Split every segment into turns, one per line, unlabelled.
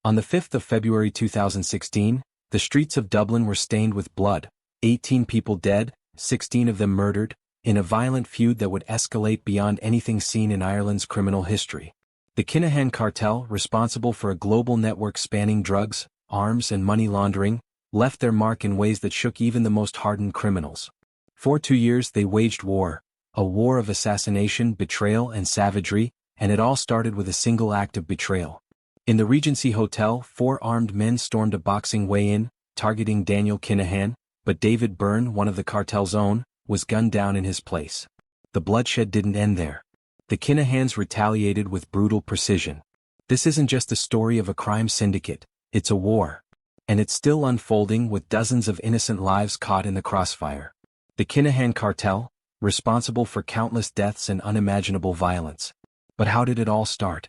On the 5th of February 2016, the streets of Dublin were stained with blood, 18 people dead, 16 of them murdered, in a violent feud that would escalate beyond anything seen in Ireland's criminal history. The Kinahan Cartel, responsible for a global network spanning drugs, arms and money laundering, left their mark in ways that shook even the most hardened criminals. For 2 years they waged war, a war of assassination, betrayal and savagery, and it all started with a single act of betrayal. In the Regency Hotel, 4 armed men stormed a boxing weigh-in, targeting Daniel Kinahan, but David Byrne, one of the cartel's own, was gunned down in his place. The bloodshed didn't end there. The Kinahans retaliated with brutal precision. This isn't just a story of a crime syndicate, it's a war. And it's still unfolding with dozens of innocent lives caught in the crossfire. The Kinahan Cartel, responsible for countless deaths and unimaginable violence. But how did it all start?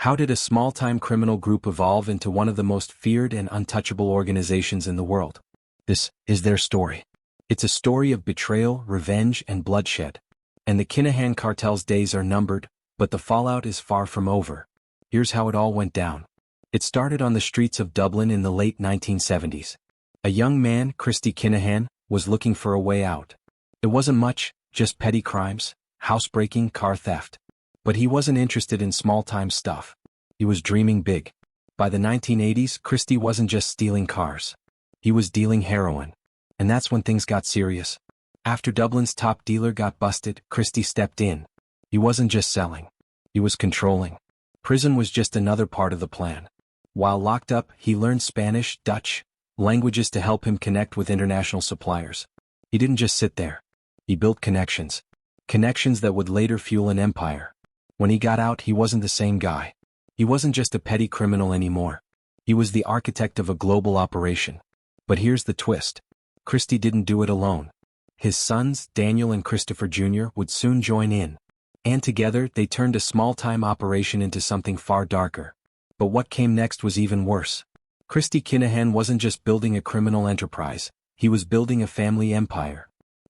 How did a small-time criminal group evolve into one of the most feared and untouchable organizations in the world? This is their story. It's a story of betrayal, revenge, and bloodshed. And the Kinahan Cartel's days are numbered, but the fallout is far from over. Here's how it all went down. It started on the streets of Dublin in the late 1970s. A young man, Christy Kinahan, was looking for a way out. It wasn't much, just petty crimes, housebreaking, car theft. But he wasn't interested in small-time stuff. He was dreaming big. By the 1980s, Christy wasn't just stealing cars. He was dealing heroin. And that's when things got serious. After Dublin's top dealer got busted, Christy stepped in. He wasn't just selling. He was controlling. Prison was just another part of the plan. While locked up, he learned Spanish, Dutch, languages to help him connect with international suppliers. He didn't just sit there. He built connections. Connections that would later fuel an empire. When he got out, he wasn't the same guy. He wasn't just a petty criminal anymore. He was the architect of a global operation. But here's the twist. Christy didn't do it alone. His sons, Daniel and Christopher Jr., would soon join in. And together, they turned a small-time operation into something far darker. But what came next was even worse. Christy Kinahan wasn't just building a criminal enterprise, he was building a family empire.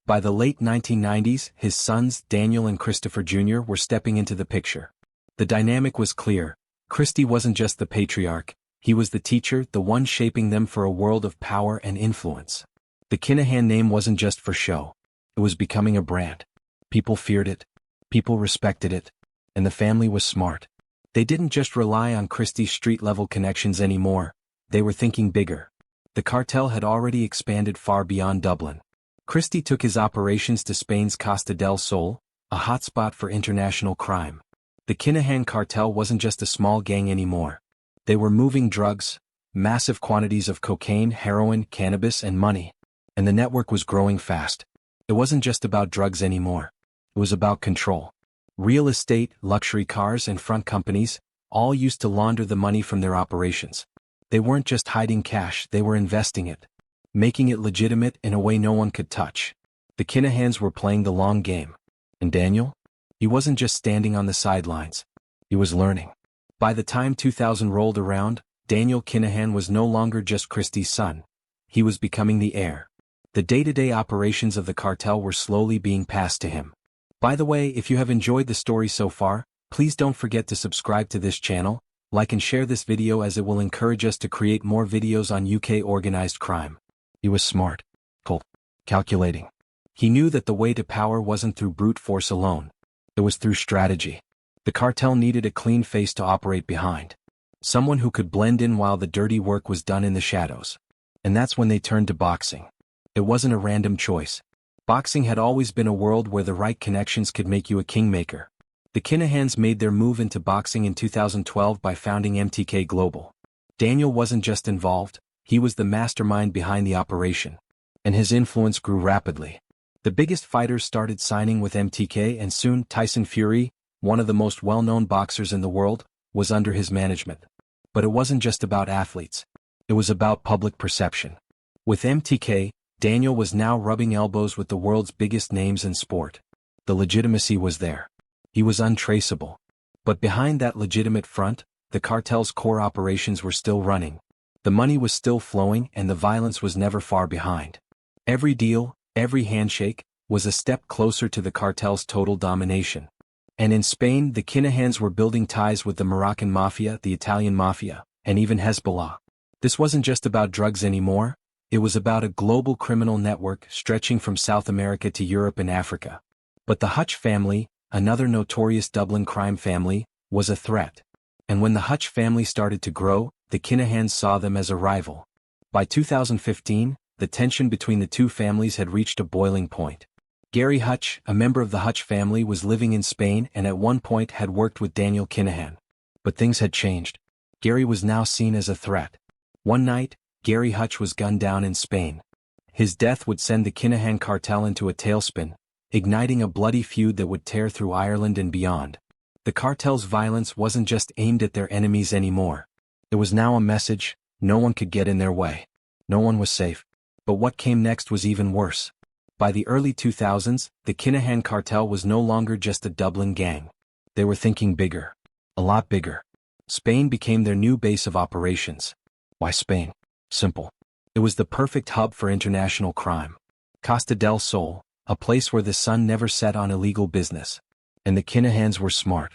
By the late 1990s, his sons, Daniel and Christopher Jr., were stepping into the picture. The dynamic was clear. Christy wasn't just the patriarch, he was the teacher, the one shaping them for a world of power and influence. The Kinahan name wasn't just for show. It was becoming a brand. People feared it. People respected it. And the family was smart. They didn't just rely on Christy's street-level connections anymore. They were thinking bigger. The cartel had already expanded far beyond Dublin. Christy took his operations to Spain's Costa del Sol, a hotspot for international crime. The Kinahan Cartel wasn't just a small gang anymore. They were moving drugs, massive quantities of cocaine, heroin, cannabis, and money. And the network was growing fast. It wasn't just about drugs anymore. It was about control. Real estate, luxury cars, and front companies, all used to launder the money from their operations. They weren't just hiding cash, they were investing it. Making it legitimate in a way no one could touch. The Kinahans were playing the long game. And Daniel? He wasn't just standing on the sidelines. He was learning. By the time 2000 rolled around, Daniel Kinahan was no longer just Christy's son. He was becoming the heir. The day-to-day operations of the cartel were slowly being passed to him. By the way, if you have enjoyed the story so far, please don't forget to subscribe to this channel, like and share this video as it will encourage us to create more videos on UK organized crime. He was smart, cold, calculating. He knew that the way to power wasn't through brute force alone. It was through strategy. The cartel needed a clean face to operate behind. Someone who could blend in while the dirty work was done in the shadows. And that's when they turned to boxing. It wasn't a random choice. Boxing had always been a world where the right connections could make you a kingmaker. The Kinahans made their move into boxing in 2012 by founding MTK Global. Daniel wasn't just involved. He was the mastermind behind the operation. And his influence grew rapidly. The biggest fighters started signing with MTK and soon Tyson Fury, one of the most well-known boxers in the world, was under his management. But it wasn't just about athletes. It was about public perception. With MTK, Daniel was now rubbing elbows with the world's biggest names in sport. The legitimacy was there. He was untraceable. But behind that legitimate front, the cartel's core operations were still running. The money was still flowing and the violence was never far behind. Every deal, every handshake, was a step closer to the cartel's total domination. And in Spain, the Kinahans were building ties with the Moroccan mafia, the Italian mafia, and even Hezbollah. This wasn't just about drugs anymore, it was about a global criminal network stretching from South America to Europe and Africa. But the Hutch family, another notorious Dublin crime family, was a threat. And when the Hutch family started to grow, the Kinahans saw them as a rival. By 2015, the tension between the two families had reached a boiling point. Gary Hutch, a member of the Hutch family, was living in Spain and at one point had worked with Daniel Kinahan. But things had changed. Gary was now seen as a threat. One night, Gary Hutch was gunned down in Spain. His death would send the Kinahan Cartel into a tailspin, igniting a bloody feud that would tear through Ireland and beyond. The cartel's violence wasn't just aimed at their enemies anymore. It was now a message: no one could get in their way. No one was safe. But what came next was even worse. By the early 2000s, the Kinahan Cartel was no longer just a Dublin gang. They were thinking bigger. A lot bigger. Spain became their new base of operations. Why Spain? Simple. It was the perfect hub for international crime. Costa del Sol, a place where the sun never set on illegal business. And the Kinahans were smart.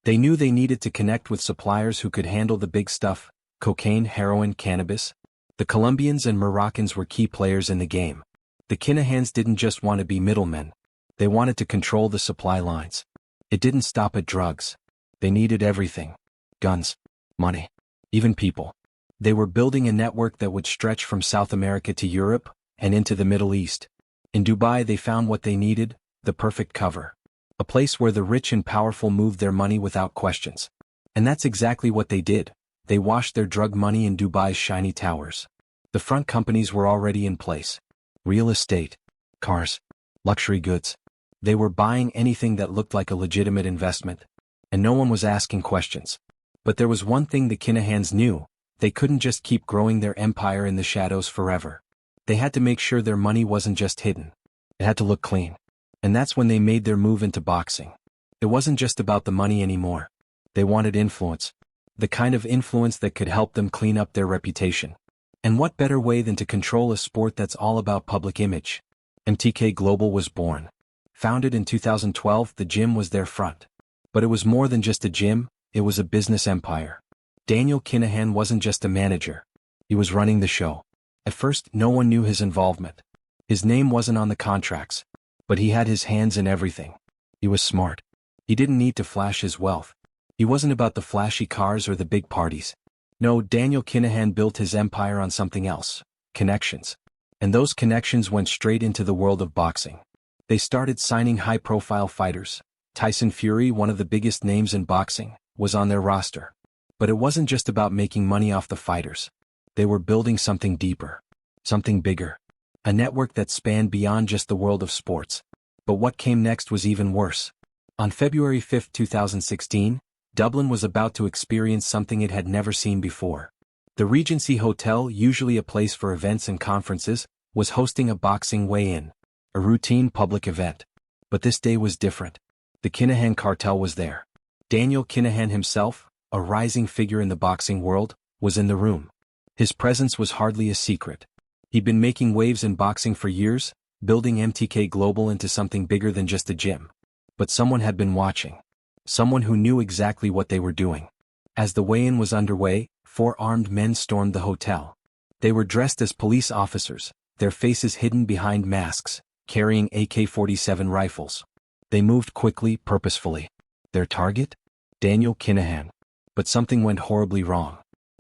They knew they needed to connect with suppliers who could handle the big stuff: cocaine, heroin, cannabis. The Colombians and Moroccans were key players in the game. The Kinahans didn't just want to be middlemen. They wanted to control the supply lines. It didn't stop at drugs. They needed everything: guns, money, even people. They were building a network that would stretch from South America to Europe and into the Middle East. In Dubai they found what they needed: the perfect cover. A place where the rich and powerful moved their money without questions. And that's exactly what they did. They washed their drug money in Dubai's shiny towers. The front companies were already in place. Real estate, cars, luxury goods. They were buying anything that looked like a legitimate investment. And no one was asking questions. But there was one thing the Kinahans knew: they couldn't just keep growing their empire in the shadows forever. They had to make sure their money wasn't just hidden. It had to look clean. And that's when they made their move into boxing. It wasn't just about the money anymore. They wanted influence. The kind of influence that could help them clean up their reputation. And what better way than to control a sport that's all about public image? MTK Global was born. Founded in 2012, the gym was their front. But it was more than just a gym, it was a business empire. Daniel Kinahan wasn't just a manager. He was running the show. At first, no one knew his involvement. His name wasn't on the contracts. But he had his hands in everything. He was smart. He didn't need to flash his wealth. He wasn't about the flashy cars or the big parties. No, Daniel Kinahan built his empire on something else: connections. And those connections went straight into the world of boxing. They started signing high-profile fighters. Tyson Fury, one of the biggest names in boxing, was on their roster. But it wasn't just about making money off the fighters. They were building something deeper. Something bigger. A network that spanned beyond just the world of sports. But what came next was even worse. On February 5, 2016, Dublin was about to experience something it had never seen before. The Regency Hotel, usually a place for events and conferences, was hosting a boxing weigh-in. A routine public event. But this day was different. The Kinahan Cartel was there. Daniel Kinahan himself, a rising figure in the boxing world, was in the room. His presence was hardly a secret. He'd been making waves in boxing for years, building MTK Global into something bigger than just a gym. But someone had been watching. Someone who knew exactly what they were doing. As the weigh-in was underway, 4 armed men stormed the hotel. They were dressed as police officers, their faces hidden behind masks, carrying AK-47 rifles. They moved quickly, purposefully. Their target? Daniel Kinahan. But something went horribly wrong.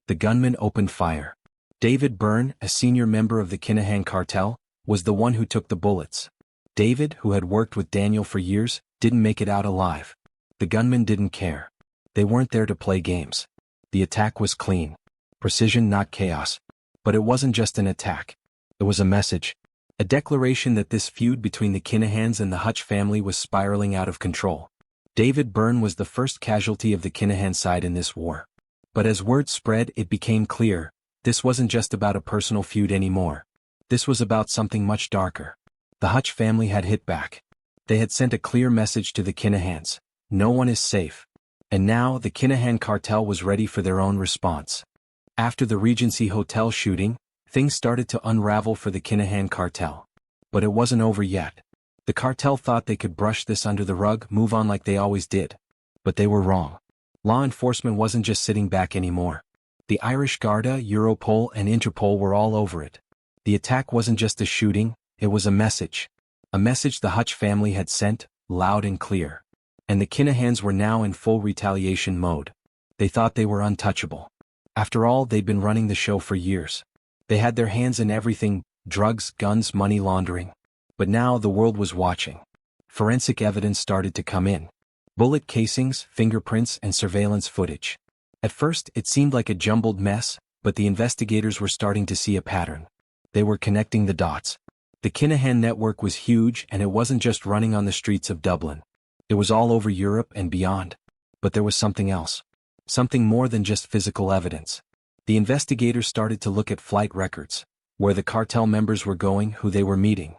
The gunman opened fire. David Byrne, a senior member of the Kinahan Cartel, was the one who took the bullets. David, who had worked with Daniel for years, didn't make it out alive. The gunmen didn't care. They weren't there to play games. The attack was clean. Precision, not chaos. But it wasn't just an attack. It was a message. A declaration that this feud between the Kinahans and the Hutch family was spiraling out of control. David Byrne was the first casualty of the Kinahan side in this war. But as word spread, it became clear. This wasn't just about a personal feud anymore. This was about something much darker. The Hutch family had hit back. They had sent a clear message to the Kinahans. No one is safe. And now the Kinahan Cartel was ready for their own response. After the Regency Hotel shooting, things started to unravel for the Kinahan Cartel. But it wasn't over yet. The cartel thought they could brush this under the rug, move on like they always did. But they were wrong. Law enforcement wasn't just sitting back anymore. The Irish Garda, Europol and Interpol were all over it. The attack wasn't just a shooting, it was a message. A message the Hutch family had sent, loud and clear. And the Kinahans were now in full retaliation mode. They thought they were untouchable. After all, they'd been running the show for years. They had their hands in everything: drugs, guns, money laundering. But now the world was watching. Forensic evidence started to come in. Bullet casings, fingerprints, and surveillance footage. At first, it seemed like a jumbled mess, but the investigators were starting to see a pattern. They were connecting the dots. The Kinahan network was huge, and it wasn't just running on the streets of Dublin. It was all over Europe and beyond. But there was something else. Something more than just physical evidence. The investigators started to look at flight records, where the cartel members were going, who they were meeting.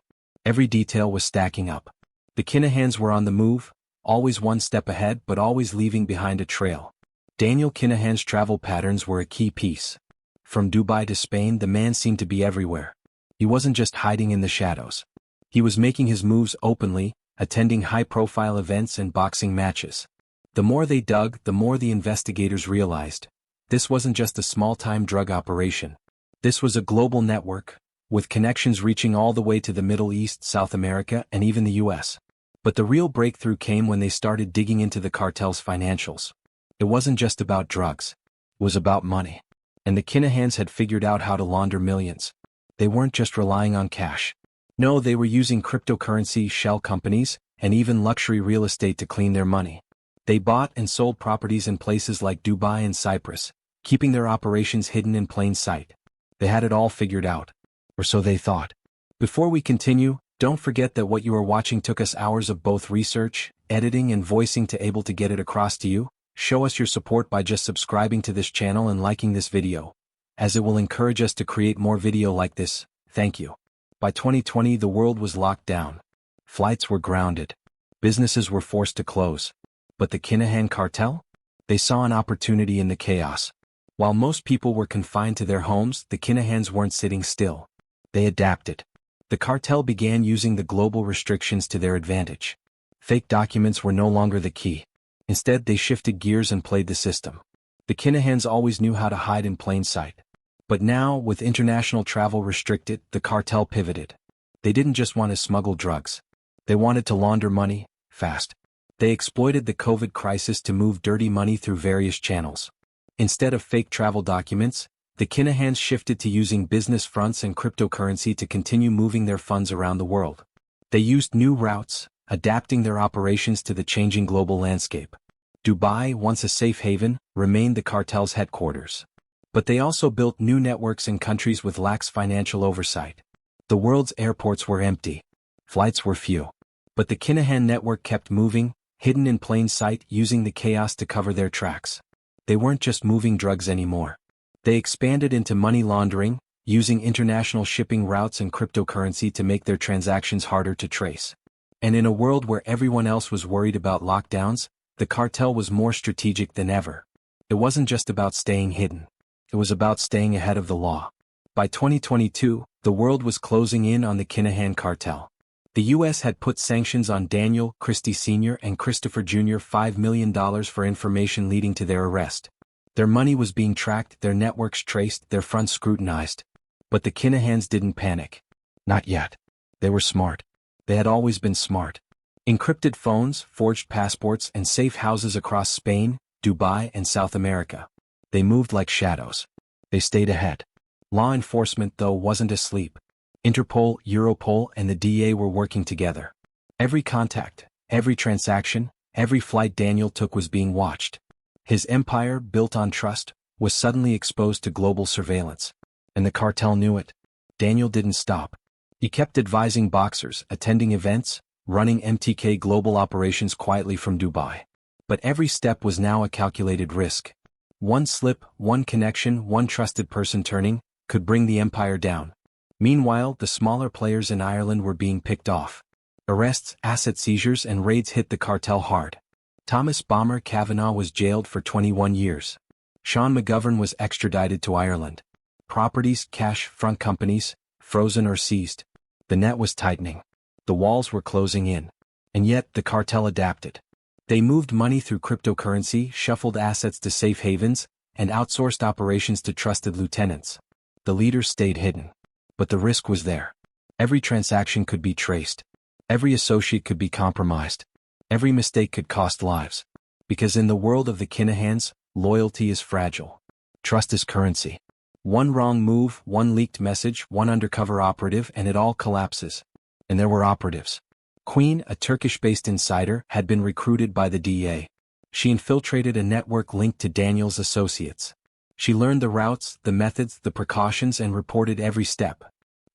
Every detail was stacking up. The Kinahans were on the move, always one step ahead but always leaving behind a trail. Daniel Kinahan's travel patterns were a key piece. From Dubai to Spain, the man seemed to be everywhere. He wasn't just hiding in the shadows. He was making his moves openly, attending high-profile events and boxing matches. The more they dug, the more the investigators realized. This wasn't just a small-time drug operation. This was a global network, with connections reaching all the way to the Middle East, South America, and even the US. But the real breakthrough came when they started digging into the cartel's financials. It wasn't just about drugs. It was about money. And the Kinahans had figured out how to launder millions. They weren't just relying on cash. No, they were using cryptocurrency, shell companies, and even luxury real estate to clean their money. They bought and sold properties in places like Dubai and Cyprus, keeping their operations hidden in plain sight. They had it all figured out. Or so they thought. Before we continue, don't forget that what you are watching took us hours of both research, editing and voicing to able to get it across to you. Show us your support by just subscribing to this channel and liking this video, as it will encourage us to create more video like this. Thank you. By 2020, the world was locked down. Flights were grounded. Businesses were forced to close. But the Kinahan Cartel? They saw an opportunity in the chaos. While most people were confined to their homes, the Kinahans weren't sitting still. They adapted. The cartel began using the global restrictions to their advantage. Fake documents were no longer the key. Instead, they shifted gears and played the system. The Kinahans always knew how to hide in plain sight. But now, with international travel restricted, the cartel pivoted. They didn't just want to smuggle drugs. They wanted to launder money, fast. They exploited the COVID crisis to move dirty money through various channels. Instead of fake travel documents, the Kinahans shifted to using business fronts and cryptocurrency to continue moving their funds around the world. They used new routes, adapting their operations to the changing global landscape. Dubai, once a safe haven, remained the cartel's headquarters. But they also built new networks in countries with lax financial oversight. The world's airports were empty. Flights were few. But the Kinahan network kept moving, hidden in plain sight, using the chaos to cover their tracks. They weren't just moving drugs anymore. They expanded into money laundering, using international shipping routes and cryptocurrency to make their transactions harder to trace. And in a world where everyone else was worried about lockdowns, the cartel was more strategic than ever. It wasn't just about staying hidden. It was about staying ahead of the law. By 2022, the world was closing in on the Kinahan Cartel. The U.S. had put sanctions on Daniel, Christie Sr. and Christopher Jr. $5 million for information leading to their arrest. Their money was being tracked, their networks traced, their fronts scrutinized. But the Kinahans didn't panic. Not yet. They were smart. They had always been smart. Encrypted phones, forged passports, and safe houses across Spain, Dubai, and South America. They moved like shadows. They stayed ahead. Law enforcement, though, wasn't asleep. Interpol, Europol, and the DA were working together. Every contact, every transaction, every flight Daniel took was being watched. His empire, built on trust, was suddenly exposed to global surveillance. And the cartel knew it. Daniel didn't stop. He kept advising boxers, attending events, running MTK global operations quietly from Dubai. But every step was now a calculated risk. One slip, one connection, one trusted person turning, could bring the empire down. Meanwhile, the smaller players in Ireland were being picked off. Arrests, asset seizures, and raids hit the cartel hard. Thomas "Bomber" Kavanagh was jailed for 21 years. Sean McGovern was extradited to Ireland. Properties, cash, front companies, frozen or seized. The net was tightening. The walls were closing in. And yet, the cartel adapted. They moved money through cryptocurrency, shuffled assets to safe havens, and outsourced operations to trusted lieutenants. The leaders stayed hidden. But the risk was there. Every transaction could be traced. Every associate could be compromised. Every mistake could cost lives. Because in the world of the Kinahans, loyalty is fragile. Trust is currency. One wrong move, one leaked message, one undercover operative, and it all collapses. And there were operatives. Queen, a Turkish-based insider, had been recruited by the DEA. She infiltrated a network linked to Daniel's associates. She learned the routes, the methods, the precautions, and reported every step.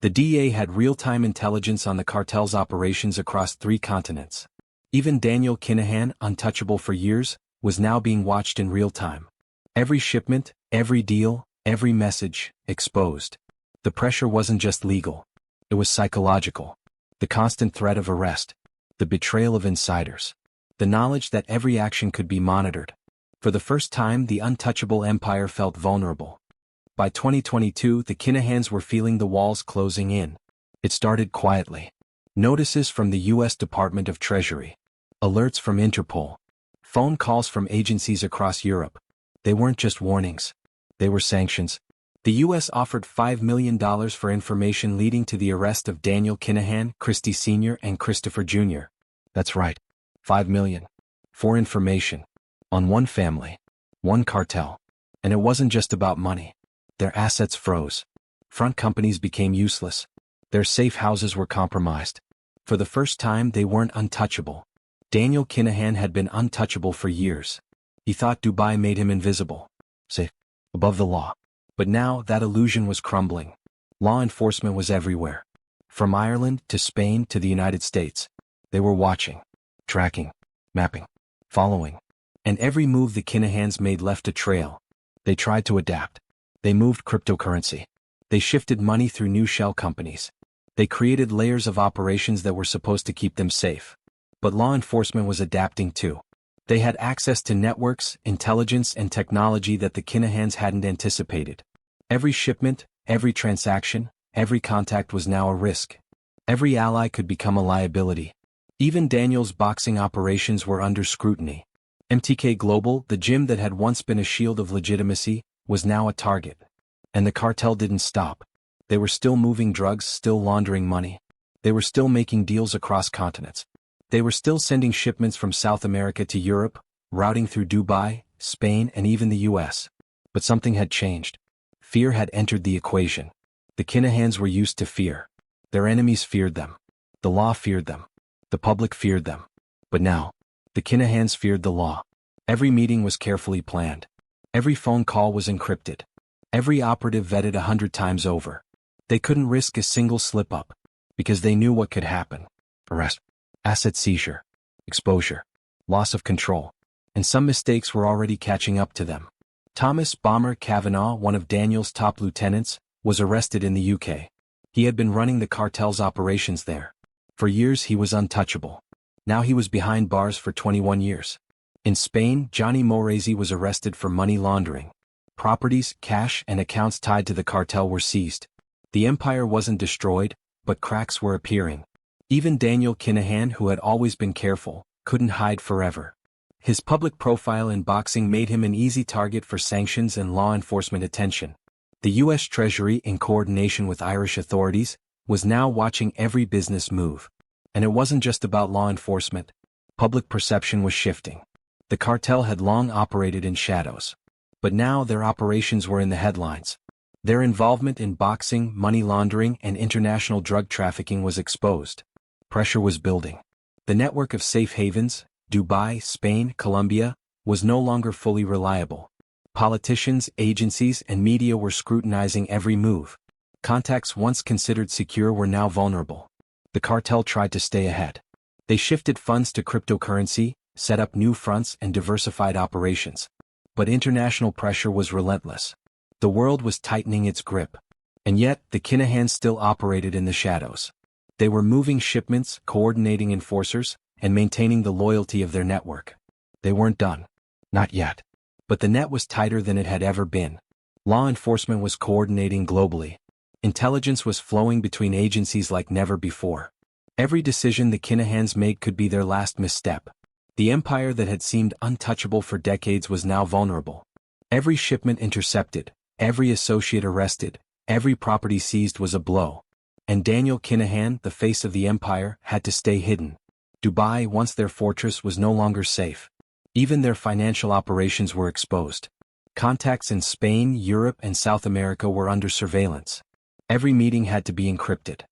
The DEA had real-time intelligence on the cartel's operations across 3 continents. Even Daniel Kinahan, untouchable for years, was now being watched in real time. Every shipment, every deal, every message, exposed. The pressure wasn't just legal. It was psychological. The constant threat of arrest. The betrayal of insiders. The knowledge that every action could be monitored. For the first time, the untouchable empire felt vulnerable. By 2022, the Kinahans were feeling the walls closing in. It started quietly. Notices from the U.S. Department of Treasury. Alerts from Interpol. Phone calls from agencies across Europe. They weren't just warnings. They were sanctions. The U.S. offered $5 million for information leading to the arrest of Daniel Kinahan, Christie Sr., and Christopher Jr. That's right. $5 million. For information. On one family. One cartel. And it wasn't just about money. Their assets froze. Front companies became useless. Their safe houses were compromised. For the first time, they weren't untouchable. Daniel Kinahan had been untouchable for years. He thought Dubai made him invisible. Safe. Above the law. But now, that illusion was crumbling. Law enforcement was everywhere. From Ireland to Spain to the United States. They were watching. Tracking. Mapping. Following. And every move the Kinahans made left a trail. They tried to adapt. They moved cryptocurrency. They shifted money through new shell companies. They created layers of operations that were supposed to keep them safe. But law enforcement was adapting too. They had access to networks, intelligence, and technology that the Kinahans hadn't anticipated. Every shipment, every transaction, every contact was now a risk. Every ally could become a liability. Even Daniel's boxing operations were under scrutiny. MTK Global, the gym that had once been a shield of legitimacy, was now a target. And the cartel didn't stop. They were still moving drugs, still laundering money. They were still making deals across continents. They were still sending shipments from South America to Europe, routing through Dubai, Spain, and even the US. But something had changed. Fear had entered the equation. The Kinahans were used to fear. Their enemies feared them. The law feared them. The public feared them. But now, the Kinahans feared the law. Every meeting was carefully planned. Every phone call was encrypted. Every operative vetted 100 times over. They couldn't risk a single slip-up, because they knew what could happen. Arrest, asset seizure, exposure, loss of control. And some mistakes were already catching up to them. Thomas Bomber Kavanagh, one of Daniel's top lieutenants, was arrested in the UK. He had been running the cartel's operations there. For years he was untouchable. Now he was behind bars for 21 years. In Spain, Johnny Morezi was arrested for money laundering. Properties, cash, and accounts tied to the cartel were seized. The empire wasn't destroyed, but cracks were appearing. Even Daniel Kinahan, who had always been careful, couldn't hide forever. His public profile in boxing made him an easy target for sanctions and law enforcement attention. The U.S. Treasury, in coordination with Irish authorities, was now watching every business move. And it wasn't just about law enforcement. Public perception was shifting. The cartel had long operated in shadows. But now their operations were in the headlines. Their involvement in boxing, money laundering, and international drug trafficking was exposed. Pressure was building. The network of safe havens, Dubai, Spain, Colombia, was no longer fully reliable. Politicians, agencies, and media were scrutinizing every move. Contacts once considered secure were now vulnerable. The cartel tried to stay ahead. They shifted funds to cryptocurrency, set up new fronts, and diversified operations. But international pressure was relentless. The world was tightening its grip. And yet, the Kinahans still operated in the shadows. They were moving shipments, coordinating enforcers, and maintaining the loyalty of their network. They weren't done. Not yet. But the net was tighter than it had ever been. Law enforcement was coordinating globally. Intelligence was flowing between agencies like never before. Every decision the Kinahans made could be their last misstep. The empire that had seemed untouchable for decades was now vulnerable. Every shipment intercepted, every associate arrested, every property seized was a blow. And Daniel Kinahan, the face of the empire, had to stay hidden. Dubai, once their fortress, was no longer safe. Even their financial operations were exposed. Contacts in Spain, Europe, and South America were under surveillance. Every meeting had to be encrypted.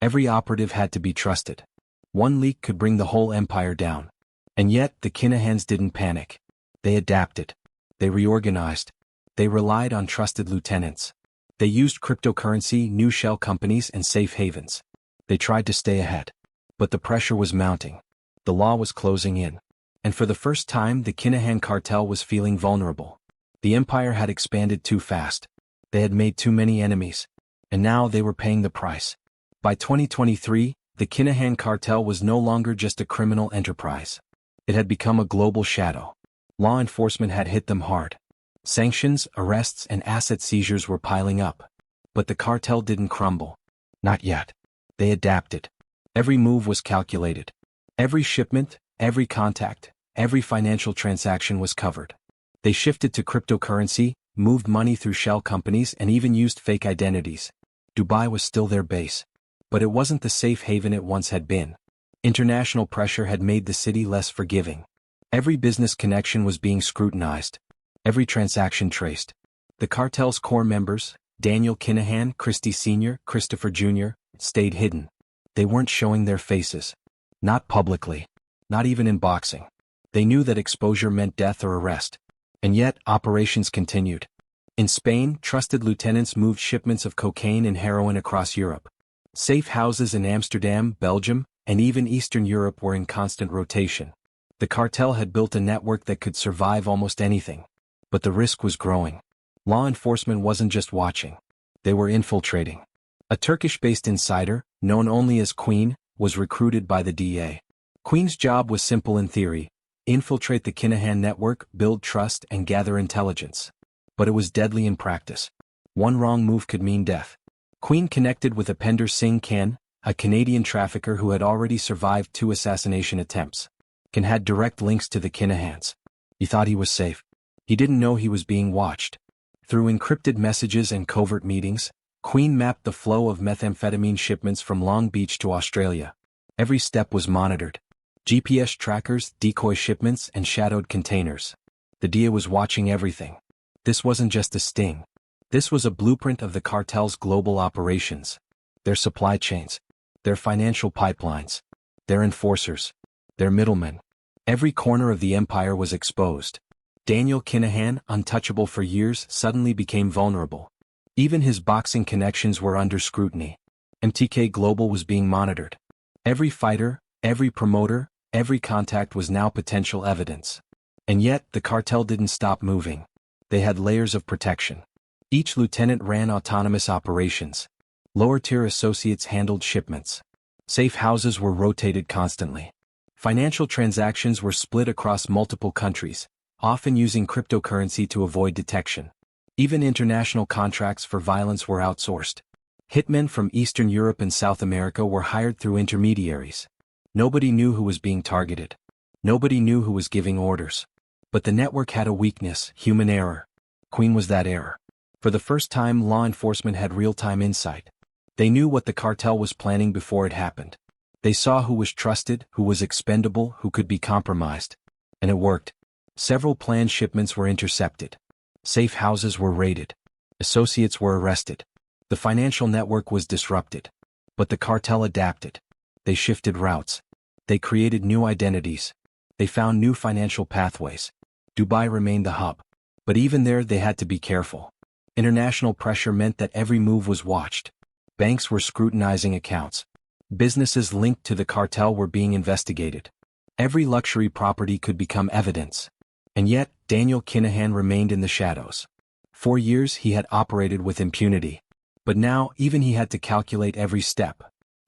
Every operative had to be trusted. One leak could bring the whole empire down. And yet, the Kinahans didn't panic. They adapted. They reorganized. They relied on trusted lieutenants. They used cryptocurrency, new shell companies, and safe havens. They tried to stay ahead. But the pressure was mounting. The law was closing in. And for the first time, the Kinahan Cartel was feeling vulnerable. The empire had expanded too fast. They had made too many enemies. And now they were paying the price. By 2023, the Kinahan Cartel was no longer just a criminal enterprise. It had become a global shadow. Law enforcement had hit them hard. Sanctions, arrests, and asset seizures were piling up. But the cartel didn't crumble. Not yet. They adapted. Every move was calculated. Every shipment, every contact, every financial transaction was covered. They shifted to cryptocurrency, moved money through shell companies, and even used fake identities. Dubai was still their base. But it wasn't the safe haven it once had been. International pressure had made the city less forgiving. Every business connection was being scrutinized. Every transaction traced. The cartel's core members, Daniel Kinahan, Christie Sr., Christopher Jr., stayed hidden. They weren't showing their faces. Not publicly. Not even in boxing. They knew that exposure meant death or arrest. And yet, operations continued. In Spain, trusted lieutenants moved shipments of cocaine and heroin across Europe. Safe houses in Amsterdam, Belgium, and even Eastern Europe were in constant rotation. The cartel had built a network that could survive almost anything. But the risk was growing. Law enforcement wasn't just watching. They were infiltrating. A Turkish-based insider, known only as Queen, was recruited by the DEA. Queen's job was simple in theory: infiltrate the Kinahan network, build trust, and gather intelligence. But it was deadly in practice. One wrong move could mean death. Queen connected with Upender Singh Khan, a Canadian trafficker who had already survived 2 assassination attempts. Khan had direct links to the Kinahans. He thought he was safe. He didn't know he was being watched. Through encrypted messages and covert meetings, Queen mapped the flow of methamphetamine shipments from Long Beach to Australia. Every step was monitored. GPS trackers, decoy shipments, and shadowed containers. The DEA was watching everything. This wasn't just a sting. This was a blueprint of the cartel's global operations. Their supply chains. Their financial pipelines. Their enforcers. Their middlemen. Every corner of the empire was exposed. Daniel Kinahan, untouchable for years, suddenly became vulnerable. Even his boxing connections were under scrutiny. MTK Global was being monitored. Every fighter, every promoter, every contact was now potential evidence. And yet, the cartel didn't stop moving. They had layers of protection. Each lieutenant ran autonomous operations. Lower-tier associates handled shipments. Safe houses were rotated constantly. Financial transactions were split across multiple countries, often using cryptocurrency to avoid detection. Even international contracts for violence were outsourced. Hitmen from Eastern Europe and South America were hired through intermediaries. Nobody knew who was being targeted. Nobody knew who was giving orders. But the network had a weakness: human error. Queen was that error. For the first time, law enforcement had real-time insight. They knew what the cartel was planning before it happened. They saw who was trusted, who was expendable, who could be compromised. And it worked. Several planned shipments were intercepted. Safe houses were raided. Associates were arrested. The financial network was disrupted. But the cartel adapted. They shifted routes. They created new identities. They found new financial pathways. Dubai remained the hub. But even there, they had to be careful. International pressure meant that every move was watched. Banks were scrutinizing accounts. Businesses linked to the cartel were being investigated. Every luxury property could become evidence. And yet, Daniel Kinahan remained in the shadows. For years he had operated with impunity. But now, even he had to calculate every step.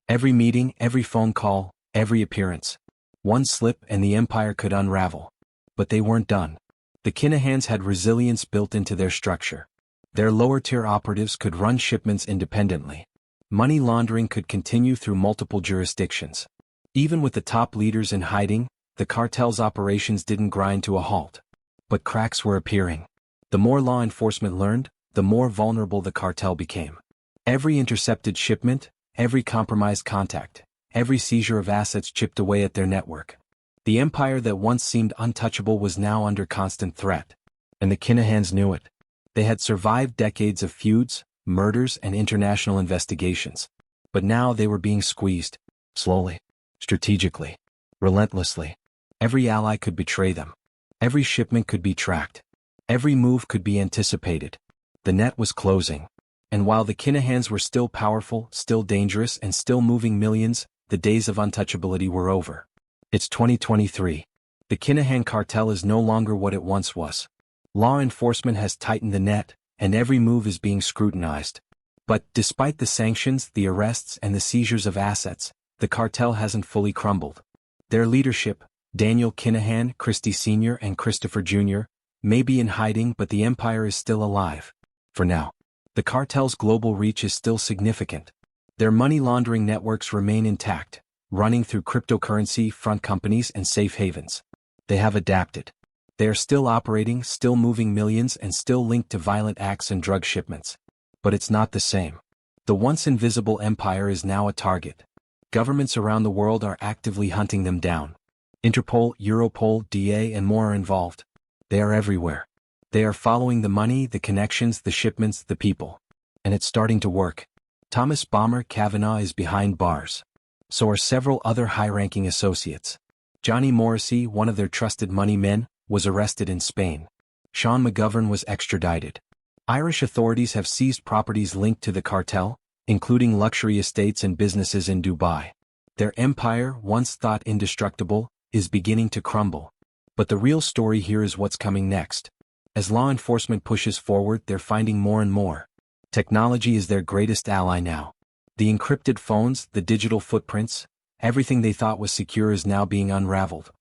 Every meeting, every phone call, every appearance. One slip and the empire could unravel. But they weren't done. The Kinahans had resilience built into their structure. Their lower-tier operatives could run shipments independently. Money laundering could continue through multiple jurisdictions. Even with the top leaders in hiding, the cartel's operations didn't grind to a halt. But cracks were appearing. The more law enforcement learned, the more vulnerable the cartel became. Every intercepted shipment, every compromised contact, every seizure of assets chipped away at their network. The empire that once seemed untouchable was now under constant threat. And the Kinahans knew it. They had survived decades of feuds, murders, and international investigations. But now they were being squeezed. Slowly. Strategically. Relentlessly. Every ally could betray them. Every shipment could be tracked. Every move could be anticipated. The net was closing. And while the Kinahans were still powerful, still dangerous, and still moving millions, the days of untouchability were over. It's 2023. The Kinahan Cartel is no longer what it once was. Law enforcement has tightened the net, and every move is being scrutinized. But despite the sanctions, the arrests, and the seizures of assets, the cartel hasn't fully crumbled. Their leadership, Daniel Kinahan, Christie Sr., and Christopher Jr., may be in hiding, but the empire is still alive. For now. The cartel's global reach is still significant. Their money laundering networks remain intact, running through cryptocurrency, front companies, and safe havens. They have adapted. They are still operating, still moving millions, and still linked to violent acts and drug shipments. But it's not the same. The once invisible empire is now a target. Governments around the world are actively hunting them down. Interpol, Europol, DA, and more are involved. They are everywhere. They are following the money, the connections, the shipments, the people. And it's starting to work. Thomas Bomber Kavanaugh is behind bars. So are several other high-ranking associates. Johnny Morrissey, one of their trusted money men, was arrested in Spain. Sean McGovern was extradited. Irish authorities have seized properties linked to the cartel, including luxury estates and businesses in Dubai. Their empire, once thought indestructible, is beginning to crumble. But the real story here is what's coming next. As law enforcement pushes forward, they're finding more and more. Technology is their greatest ally now. The encrypted phones, the digital footprints, everything they thought was secure is now being unraveled.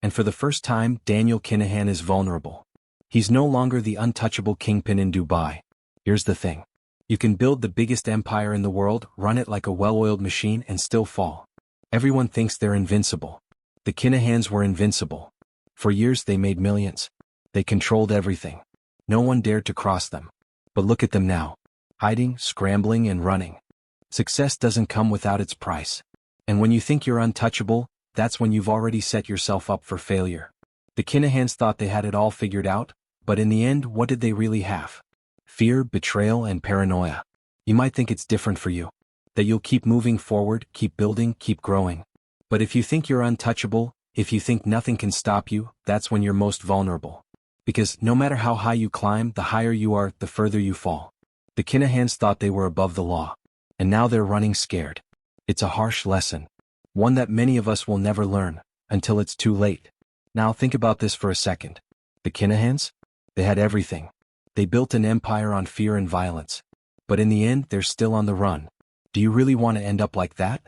And for the first time, Daniel Kinahan is vulnerable. He's no longer the untouchable kingpin in Dubai. Here's the thing. You can build the biggest empire in the world, run it like a well-oiled machine, and still fall. Everyone thinks they're invincible. The Kinahans were invincible. For years they made millions. They controlled everything. No one dared to cross them. But look at them now. Hiding, scrambling, and running. Success doesn't come without its price. And when you think you're untouchable, that's when you've already set yourself up for failure. The Kinahans thought they had it all figured out, but in the end, what did they really have? Fear, betrayal, and paranoia. You might think it's different for you. That you'll keep moving forward, keep building, keep growing. But if you think you're untouchable, if you think nothing can stop you, that's when you're most vulnerable. Because no matter how high you climb, the higher you are, the further you fall. The Kinahans thought they were above the law. And now they're running scared. It's a harsh lesson. One that many of us will never learn, until it's too late. Now think about this for a second. The Kinahans? They had everything. They built an empire on fear and violence. But in the end, they're still on the run. Do you really want to end up like that?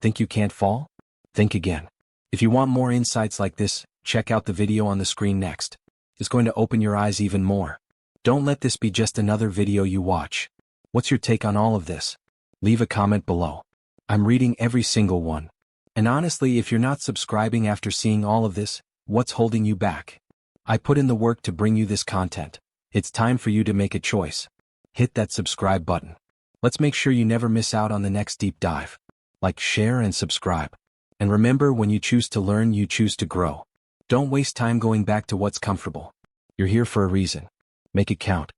Think you can't fall? Think again. If you want more insights like this, check out the video on the screen next. It's going to open your eyes even more. Don't let this be just another video you watch. What's your take on all of this? Leave a comment below. I'm reading every single one. And honestly, if you're not subscribing after seeing all of this, what's holding you back? I put in the work to bring you this content. It's time for you to make a choice. Hit that subscribe button. Let's make sure you never miss out on the next deep dive. Like, share, and subscribe. And remember, when you choose to learn, you choose to grow. Don't waste time going back to what's comfortable. You're here for a reason. Make it count.